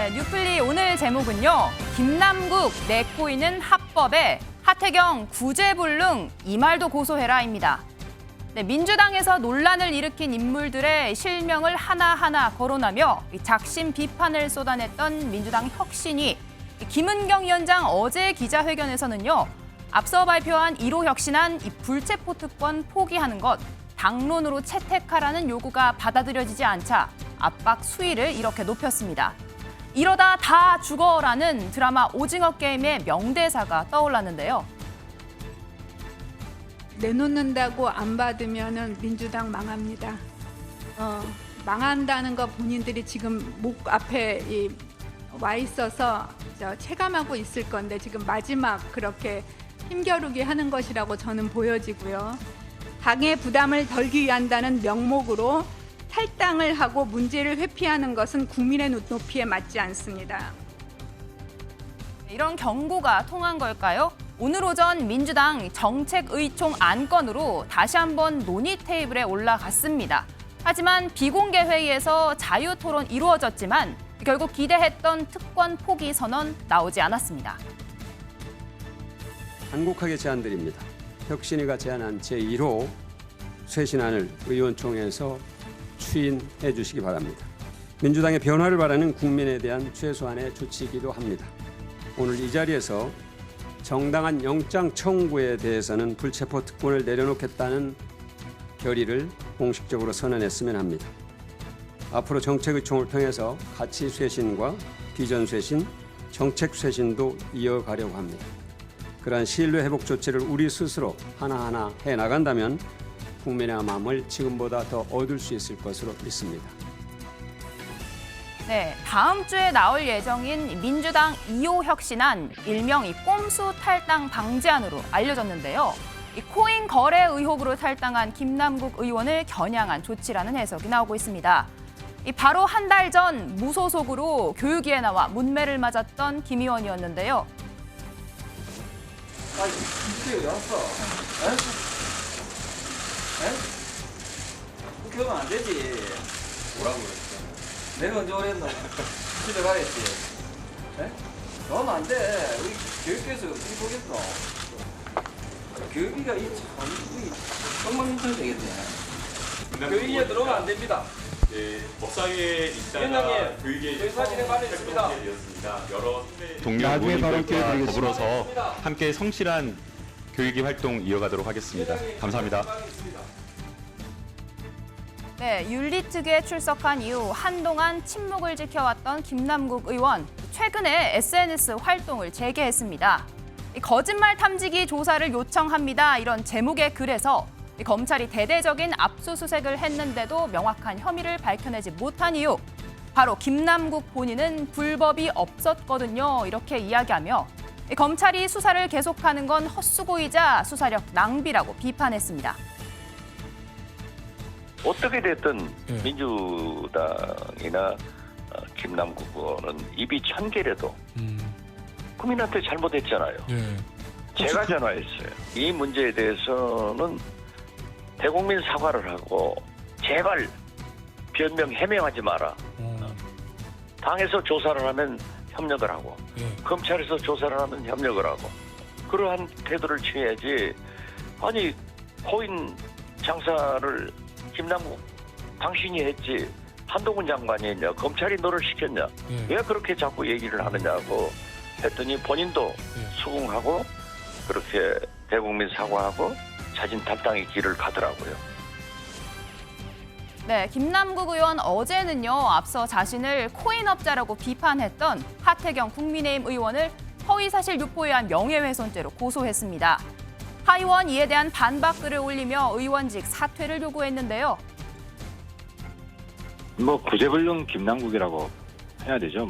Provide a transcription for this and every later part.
네, 뉴플리 오늘 제목은요. 김남국 내 코인은 합법에 하태경 구제불능 이 말도 고소해라입니다. 네, 민주당에서 논란을 일으킨 인물들의 실명을 하나하나 거론하며 작심 비판을 쏟아냈던 민주당 혁신위 김은경 위원장 어제 기자회견에서는요. 앞서 발표한 1호 혁신안 이 불체포 특권 포기하는 것, 당론으로 채택하라는 요구가 받아들여지지 않자 압박 수위를 이렇게 높였습니다. 이러다 다 죽어라는 드라마 오징어 게임의 명대사가 떠올랐는데요. 내놓는다고 안 받으면은 민주당 망합니다. 망한다는 거 본인들이 지금 목 앞에 와 있어서 체감하고 있을 건데 지금 마지막 그렇게 힘겨루기 하는 것이라고 저는 보여지고요. 당의 부담을 덜기 위한다는 명목으로 탈당을 하고 문제를 회피하는 것은 국민의 눈높이에 맞지 않습니다. 이런 경고가 통한 걸까요? 오늘 오전 민주당 정책의총 안건으로 다시 한번 논의 테이블에 올라갔습니다. 하지만 비공개 회의에서 자유토론 이루어졌지만 결국 기대했던 특권 포기 선언 나오지 않았습니다. 간곡하게 제안드립니다. 혁신위가 제안한 제1호 쇄신안을 의원총회에서 추인해 주시기 바랍니다. 민주당의 변화를 바라는 국민에 대한 최소한의 조치이기도 합니다. 오늘 이 자리에서 정당한 영장 청구에 대해서는 불체포 특권을 내려놓겠다는 결의를 공식적으로 선언했으면 합니다. 앞으로 정책의총을 통해서 가치 쇄신과 비전 쇄신, 정책 쇄신도 이어가려고 합니다. 그러한 신뢰 회복 조치를 우리 스스로 하나하나 해나간다면 국민의 마음을 지금보다 더 얻을 수 있을 것으로 믿습니다. 네, 다음 주에 나올 예정인 민주당 2호 혁신안, 일명 꼼수 탈당 방지안으로 알려졌는데요. 코인 거래 의혹으로 탈당한 김남국 의원을 겨냥한 조치라는 해석이 나오고 있습니다. 바로 한 달 전 무소속으로 교육위에 나와 문매를 맞았던 김 의원이었는데요. 이게 왜 왔어? 그렇게 하면 안 되지. 뭐라고 그랬어? 내가 언제 그랬노? 집에 가야지. 너는 안 돼. 우리 교육계에서 어떻게 보겠노? 교육위가 엉망진창 되겠네. 교육위에 들어오면 안 됩니다. 네, 법사위에 있다가 위원장님, 교육에 저희사 진행 완료했습니다. 되었습니다. 여러 동료 의원님들과 더불어서 함께 성실한 교육위 활동 이어가도록 하겠습니다. 감사합니다. 네, 윤리특위에 출석한 이후 한동안 침묵을 지켜왔던 김남국 의원, 최근에 SNS 활동을 재개했습니다. 거짓말 탐지기 조사를 요청합니다. 이런 제목의 글에서 검찰이 대대적인 압수수색을 했는데도 명확한 혐의를 밝혀내지 못한 이유, 바로 김남국 본인은 불법이 없었거든요. 이렇게 이야기하며 검찰이 수사를 계속하는 건 헛수고이자 수사력 낭비라고 비판했습니다. 어떻게 됐든 민주당이나 김남국 의원은 입이 천개라도 국민한테 잘못했잖아요. 제가 전화했어요. 이 문제에 대해서는 대국민 사과를 하고 제발 변명 해명하지 마라. 당에서 조사를 하면 협력을 하고 검찰에서 조사를 하면 협력을 하고 그러한 태도를 취해야지. 아니 코인 장사를 김남국 당신이 했지 한동훈 장관이 했냐 검찰이 너를 시켰냐 왜 그렇게 자꾸 얘기를 하느냐고 했더니 본인도 수긍하고 그렇게 대국민 사과하고 자진 탈당의 길을 가더라고요. 네, 김남국 의원 어제는요. 앞서 자신을 코인업자라고 비판했던 하태경 국민의힘 의원을 허위사실 유포에 의한 명예훼손죄로 고소했습니다. 하 의원 이에 대한 반박 글을 올리며 의원직 사퇴를 요구했는데요. 구제불능 김남국이라고 해야 되죠.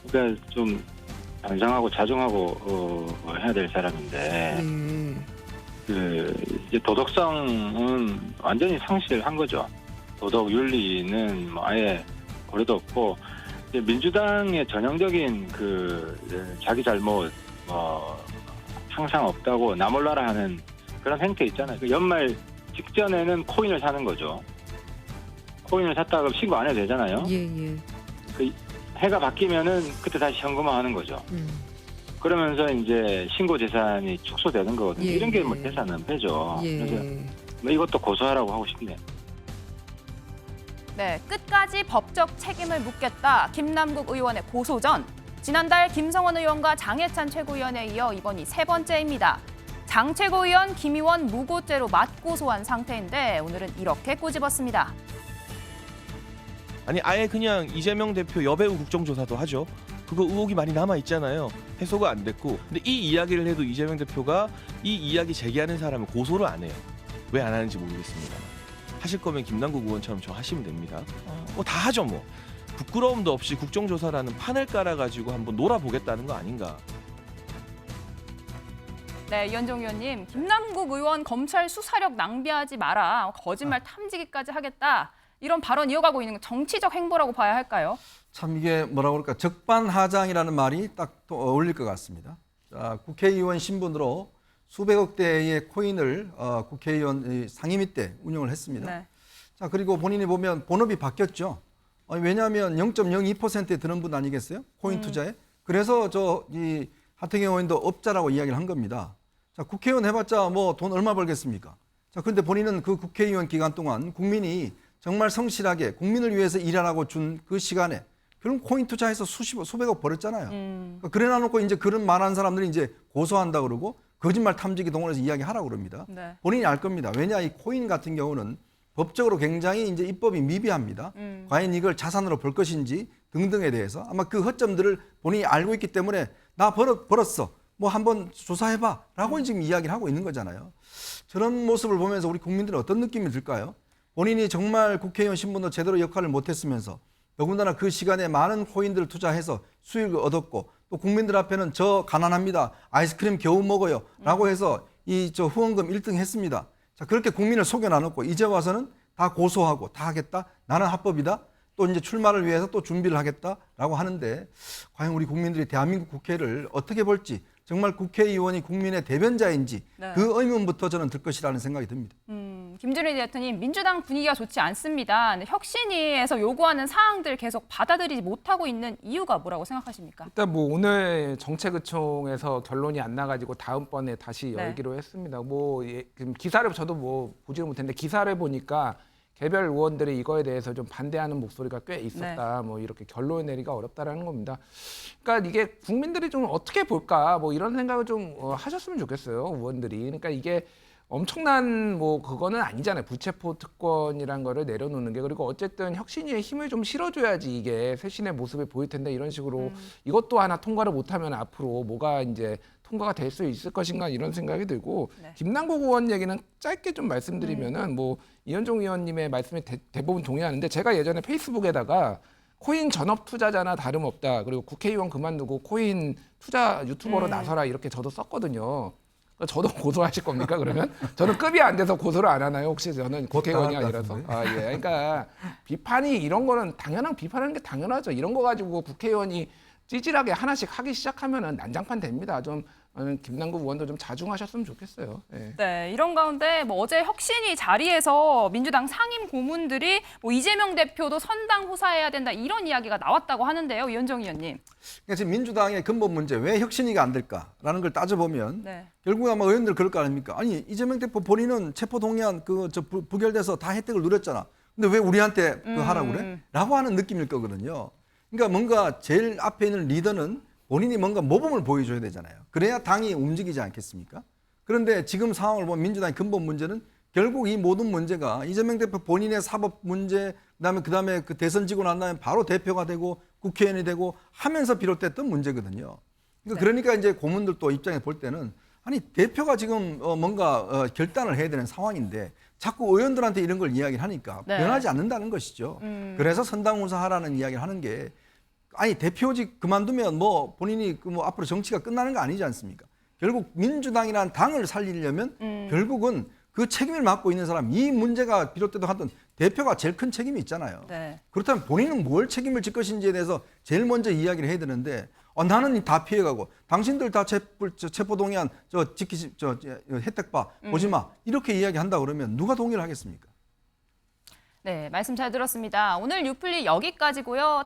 그러니까 좀 단정하고 자중하고 해야 될 사람인데 이제 도덕성은 완전히 상실한 거죠. 도덕 윤리는 아예 고려도 없고 민주당의 전형적인 자기 잘못 항상 없다고 나 몰라라 하는 그런 행태 있잖아요. 연말 직전에는 코인을 사는 거죠. 코인을 샀다가 신고 안 해도 되잖아요. 해가 바뀌면은 그때 다시 현금화하는 거죠. 그러면서 이제 신고 재산이 축소되는 거거든요. 예. 이런 게 뭐 재산 은폐죠. 예. 그래서 뭐 이것도 고소하라고 하고 싶네요. 네, 끝까지 법적 책임을 묻겠다. 김남국 의원의 고소 전. 지난달 김성원 의원과 장해찬 최고위원에 이어 이번이 세 번째입니다. 장 최고위원, 김 의원 무고죄로 맞고소한 상태인데 오늘은 이렇게 꼬집었습니다. 아니 아예 그냥 이재명 대표 여배우 국정조사도 하죠. 그거 의혹이 많이 남아 있잖아요. 해소가 안 됐고. 근데 이 이야기를 해도 이재명 대표가 이 이야기 제기하는 사람을 고소를 안 해요. 왜 안 하는지 모르겠습니다. 하실 거면 김남국 의원처럼 저 하시면 됩니다. 뭐 다 하죠 뭐. 부끄러움도 없이 국정조사라는 판을 깔아가지고 한번 놀아보겠다는 거 아닌가. 네, 이현종 의원님, 김남국 의원 검찰 수사력 낭비하지 마라. 거짓말 탐지기까지 하겠다. 이런 발언 이어가고 있는 건 정치적 행보라고 봐야 할까요? 참 이게 뭐라고 그럴까 적반하장이라는 말이 딱 또 어울릴 것 같습니다. 자, 국회의원 신분으로 수백억 대의 코인을 국회의원 상임위 때 운영을 했습니다. 네. 자, 그리고 본인이 보면 본업이 바뀌었죠. 왜냐하면 0.02%에 드는 분 아니겠어요? 코인 투자에. 그래서 이 하태경 의원도 업자라고 이야기를 한 겁니다. 자, 국회의원 해봤자 뭐 돈 얼마 벌겠습니까? 자, 그런데 본인은 그 국회의원 기간 동안 국민이 정말 성실하게 국민을 위해서 일하라고 준 그 시간에 결국 코인 투자해서 수백억 벌었잖아요. 그러니까 그래 놔놓고 이제 그런 말한 사람들이 이제 고소한다 그러고 거짓말 탐지기 동원해서 이야기하라고 그럽니다. 네. 본인이 알 겁니다. 왜냐 이 코인 같은 경우는 법적으로 굉장히 이제 입법이 미비합니다. 과연 이걸 자산으로 볼 것인지 등등에 대해서 아마 그 허점들을 본인이 알고 있기 때문에 나 벌었어. 뭐 한번 조사해봐라고 지금 이야기를 하고 있는 거잖아요. 저런 모습을 보면서 우리 국민들은 어떤 느낌이 들까요? 본인이 정말 국회의원 신분으로 제대로 역할을 못했으면서 더군다나 그 시간에 많은 코인들을 투자해서 수익을 얻었고 또 국민들 앞에는 저 가난합니다. 아이스크림 겨우 먹어요. 라고 해서 저 후원금 1등 했습니다. 자, 그렇게 국민을 속여놔놓고 이제 와서는 다 고소하고 다 하겠다. 나는 합법이다. 또 이제 출마를 위해서 또 준비를 하겠다라고 하는데 과연 우리 국민들이 대한민국 국회를 어떻게 볼지 정말 국회의원이 국민의 대변자인지 네. 그 의문부터 저는 들 것이라는 생각이 듭니다. 김준일 대표님, 민주당 분위기가 좋지 않습니다. 근데 혁신위에서 요구하는 사항들 계속 받아들이지 못하고 있는 이유가 뭐라고 생각하십니까? 일단 뭐 오늘 정책의총에서 결론이 안 나가지고 다음번에 다시 네. 열기로 했습니다. 뭐 지금 기사를 저도 뭐 보지는 못했는데 기사를 보니까 개별 의원들이 이거에 대해서 좀 반대하는 목소리가 꽤 있었다. 뭐 이렇게 결론을 내리기가 어렵다라는 겁니다. 그러니까 이게 국민들이 좀 어떻게 볼까 뭐 이런 생각을 좀 하셨으면 좋겠어요, 의원들이. 그러니까 이게 엄청난 뭐 그거는 아니잖아요. 부체포 특권이란 거를 내려놓는 게. 그리고 어쨌든 혁신위에 힘을 좀 실어줘야지 이게 쇄신의 모습을 보일 텐데 이런 식으로 이것도 하나 통과를 못하면 앞으로 뭐가 이제 통과가 될 수 있을 것인가 이런 생각이 들고 네. 김남국 의원 얘기는 짧게 좀 말씀드리면은 뭐 이현종 의원님의 말씀에 대부분 동의하는데 제가 예전에 페이스북에다가 코인 전업 투자자나 다름없다. 그리고 국회의원 그만두고 코인 투자 유튜버로 나서라 이렇게 저도 썼거든요. 저도 고소하실 겁니까 그러면? 저는 급이 안 돼서 고소를 안 하나요? 혹시 저는 국회의원이 아니라서. 아 예. 그러니까 비판이 이런 거는 당연한 비판하는 게 당연하죠. 이런 거 가지고 국회의원이 찌질하게 하나씩 하기 시작하면은 난장판 됩니다. 좀 김남국 의원도 좀 자중하셨으면 좋겠어요. 예. 네, 이런 가운데 뭐 어제 혁신위 자리에서 민주당 상임 고문들이 뭐 이재명 대표도 선당 호사해야 된다 이런 이야기가 나왔다고 하는데요, 이현정 의원님. 그러니까 지금 민주당의 근본 문제 왜 혁신위가 안 될까라는 걸 따져보면 네. 결국에 아마 의원들 그럴 거 아닙니까? 아니 이재명 대표 본인은 체포동의안 부결돼서 다 혜택을 누렸잖아. 근데 왜 우리한테 그거 하라고 그래? 라고 하는 느낌일 거거든요. 그러니까 뭔가 제일 앞에 있는 리더는 본인이 뭔가 모범을 보여줘야 되잖아요. 그래야 당이 움직이지 않겠습니까? 그런데 지금 상황을 보면 민주당의 근본 문제는 결국 이 모든 문제가 이재명 대표 본인의 사법 문제, 그다음에 그 대선 지고 난 다음에 바로 대표가 되고 국회의원이 되고 하면서 비롯됐던 문제거든요. 그러니까 이제 고문들도 입장에 볼 때는 아니 대표가 지금 뭔가 결단을 해야 되는 상황인데 자꾸 의원들한테 이런 걸 이야기를 하니까 네. 변하지 않는다는 것이죠. 그래서 선당우사하라는 이야기를 하는 게 아니 대표직 그만두면 뭐 본인이 뭐 앞으로 정치가 끝나는 거 아니지 않습니까? 결국 민주당이라는 당을 살리려면 결국은 그 책임을 맡고 있는 사람, 이 문제가 비롯되도 하던 대표가 제일 큰 책임이 있잖아요. 네. 그렇다면 본인은 뭘 책임을 질 것인지에 대해서 제일 먼저 이야기를 해야 되는데 나는 다 피해가고 당신들 다 체포동의안 혜택 봐 보지 마 이렇게 이야기한다 그러면 누가 동의를 하겠습니까? 네, 말씀 잘 들었습니다. 오늘 뉴플리 여기까지고요.